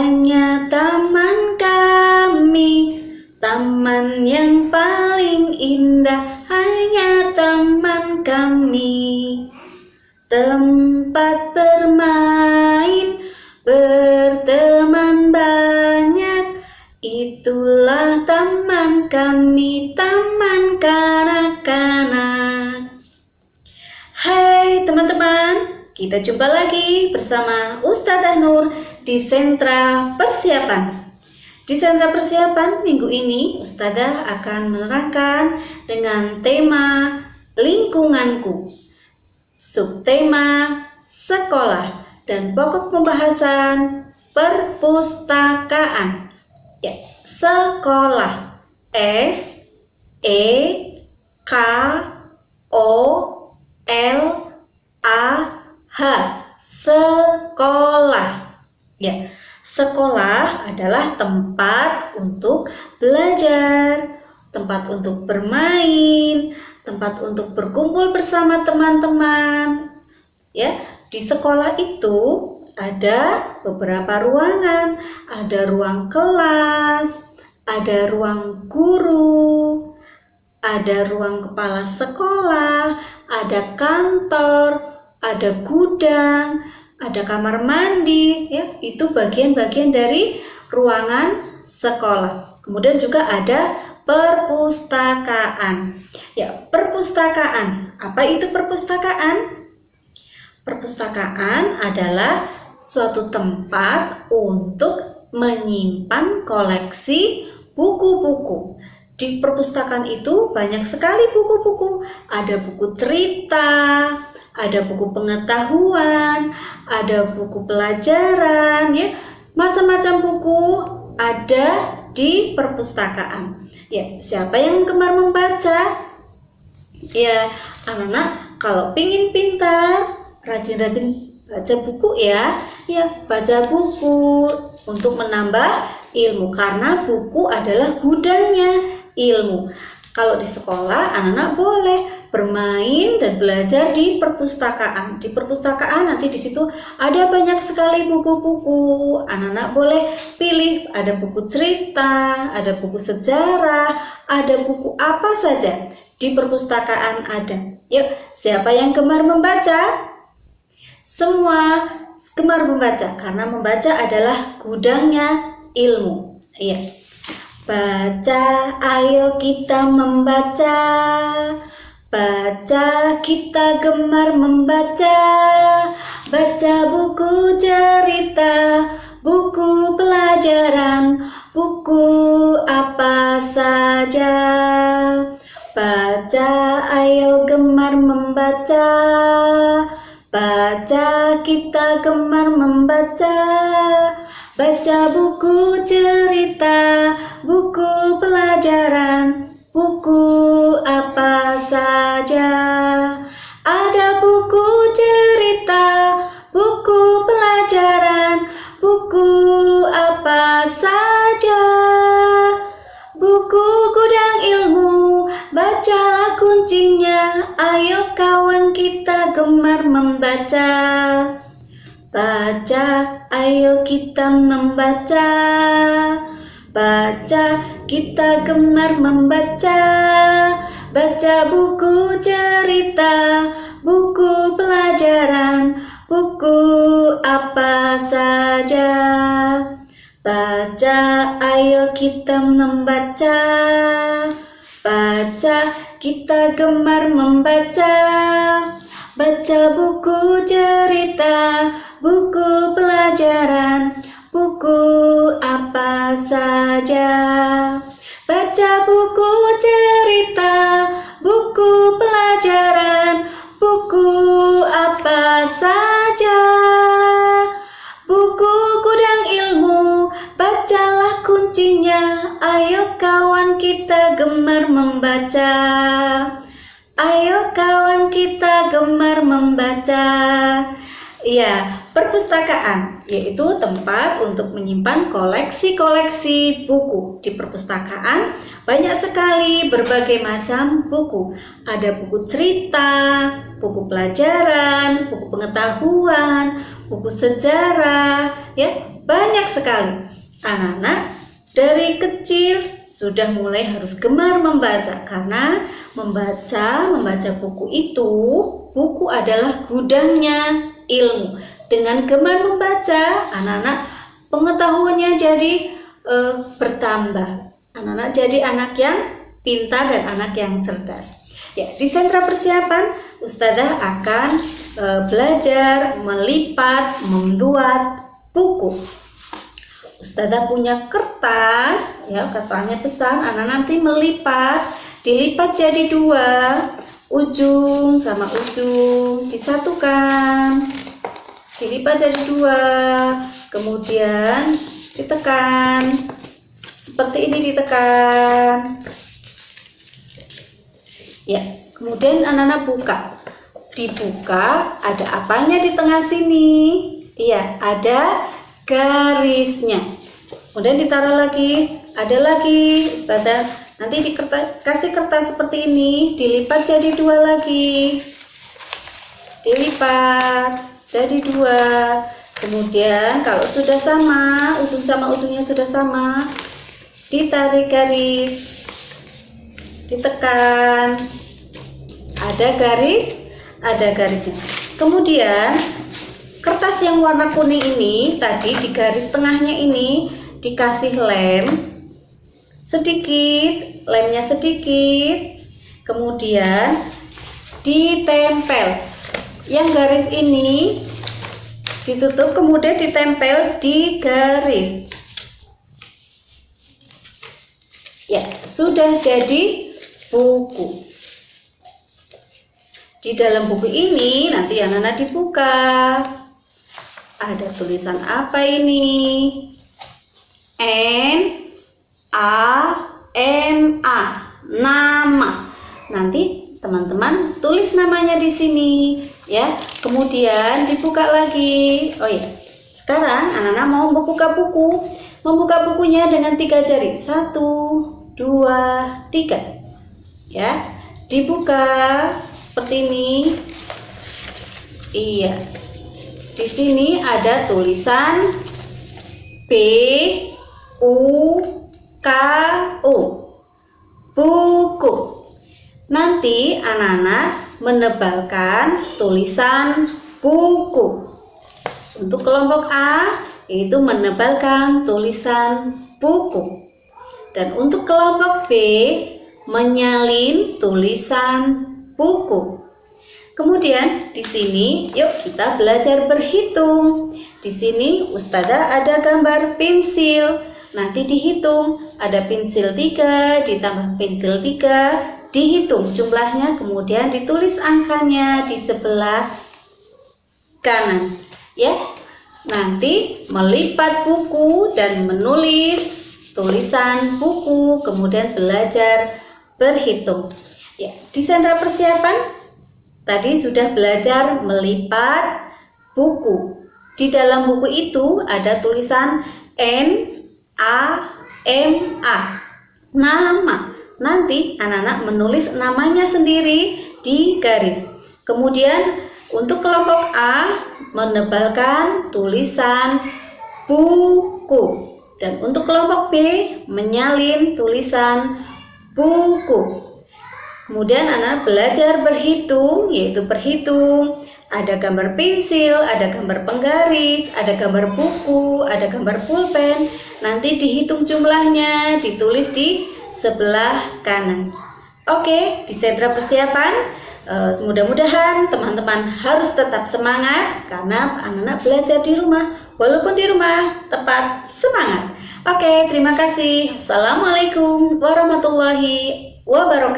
hanya taman kami, taman yang paling indah, hanya taman kami. Tempat bermain, berteman banyak, itulah taman kami, taman kanak-kanak. Hai teman-teman, kita jumpa lagi bersama Ustadzah Nur di Sentra Persiapan. Di Sentra Persiapan minggu ini Ustadzah akan menerangkan dengan tema lingkunganku, subtema sekolah, dan pokok pembahasan perpustakaan. Ya, sekolah, S-E-K-O-L-A-H, sekolah. Ya, sekolah adalah tempat untuk belajar, tempat untuk bermain, tempat untuk berkumpul bersama teman-teman. Ya, di sekolah itu ada beberapa ruangan, ada ruang kelas, ada ruang guru, ada ruang kepala sekolah, ada kantor, ada gudang, ada kamar mandi, ya, itu bagian-bagian dari ruangan sekolah. Kemudian juga ada perpustakaan. Ya, perpustakaan. Apa itu perpustakaan? Perpustakaan adalah suatu tempat untuk menyimpan koleksi buku-buku. Di perpustakaan itu banyak sekali buku-buku. Ada buku cerita, ada buku pengetahuan, ada buku pelajaran, ya, macam-macam buku ada di perpustakaan. Ya, siapa yang gemar membaca? Ya, anak-anak kalau pingin pintar, rajin-rajin baca buku ya. Ya, baca buku untuk menambah ilmu, karena buku adalah gudangnya ilmu. Kalau di sekolah, anak-anak boleh bermain dan belajar di perpustakaan. Di perpustakaan nanti di situ ada banyak sekali buku-buku. Anak-anak boleh pilih, ada buku cerita, ada buku sejarah, ada buku apa saja. Di perpustakaan ada. Yuk, siapa yang gemar membaca? Semua gemar membaca, karena membaca adalah gudangnya ilmu. Iya. Baca, ayo kita membaca. Baca, kita gemar membaca. Baca buku cerita, buku pelajaran, buku apa saja. Baca, ayo gemar membaca. Baca, kita gemar membaca. Baca buku cerita, buku pelajaran, buku apa saja. Ada buku cerita, buku pelajaran, buku apa saja. Buku gudang ilmu, bacalah kuncinya. Ayo kawan, kita gemar membaca. Baca, ayo kita membaca. Baca, kita gemar membaca. Baca buku cerita, buku pelajaran, buku apa saja. Baca, ayo kita membaca. Baca, kita gemar membaca. Baca buku cerita, buku pelajaran, buku apa saja. Baca buku cerita, buku pelajaran, buku apa saja. Buku gudang ilmu, bacalah kuncinya. Ayo kawan, kita gemar membaca. Ayo kawan, kita gemar membaca. Iya, Perpustakaan yaitu tempat untuk menyimpan koleksi-koleksi buku. Di perpustakaan banyak sekali berbagai macam buku. Ada buku cerita, buku pelajaran, buku pengetahuan, buku sejarah, ya, banyak sekali. Anak-anak dari kecil sudah mulai harus gemar membaca karena membaca buku itu, buku adalah gudangnya ilmu. Dengan gemar membaca, anak-anak pengetahuannya jadi bertambah. Anak-anak jadi anak yang pintar dan anak yang cerdas. Ya, di sentra persiapan Ustazah akan belajar melipat, membuat buku. Ustazah punya kertas, ya, kertasnya besar. Anak nanti melipat, dilipat jadi 2, ujung sama ujung disatukan, dilipat jadi 2, kemudian ditekan seperti ini, ditekan, ya. Kemudian anak-anak buka, dibuka, ada apanya di tengah sini? Iya, ada garisnya. Kemudian ditaruh lagi, ada lagi. Ustazah nanti kasih kertas seperti ini, dilipat jadi 2 lagi, dilipat jadi 2. Kemudian kalau sudah sama, ujung sama ujungnya sudah sama, ditarik garis, ditekan, ada garis, ada garisnya. Kemudian kertas yang warna kuning ini tadi di garis tengahnya ini dikasih lem sedikit, lemnya sedikit, kemudian ditempel. Yang garis ini ditutup, kemudian ditempel di garis. Ya, sudah jadi buku. Di dalam buku ini nanti anak-anak dibuka. Ada tulisan apa ini? N-A-M-A, nama. Nanti teman-teman tulis namanya di sini, ya. Kemudian dibuka lagi. Oh ya, sekarang anak-anak mau membuka buku. Membuka bukunya dengan 3 jari. 1, 2, 3. Ya, dibuka seperti ini. Iya. Di sini ada tulisan B-U-K-U, buku. Nanti anak-anak menebalkan tulisan buku. Untuk kelompok A yaitu menebalkan tulisan buku. Dan untuk kelompok B menyalin tulisan buku. Kemudian di sini yuk kita belajar berhitung. Di sini Ustazah ada gambar pensil. Nanti dihitung, ada pensil 3 ditambah pensil 3, dihitung jumlahnya, kemudian ditulis angkanya di sebelah kanan. Ya. Nanti melipat buku dan menulis tulisan buku, kemudian belajar berhitung. Ya, di sentra persiapan tadi sudah belajar melipat buku. Di dalam buku itu ada tulisan N-A-M-A, nama. Nanti anak-anak menulis namanya sendiri di garis. Kemudian untuk kelompok A menebalkan tulisan buku. Dan untuk kelompok B menyalin tulisan buku. Kemudian anak belajar berhitung, yaitu berhitung. Ada gambar pensil, ada gambar penggaris, ada gambar buku, ada gambar pulpen. Nanti dihitung jumlahnya, ditulis di sebelah kanan. Oke, di sentra persiapan, mudah-mudahan teman-teman harus tetap semangat karena anak-anak belajar di rumah. Walaupun di rumah, tetap semangat. Oke, terima kasih. Assalamualaikum warahmatullahi wabarakatuh.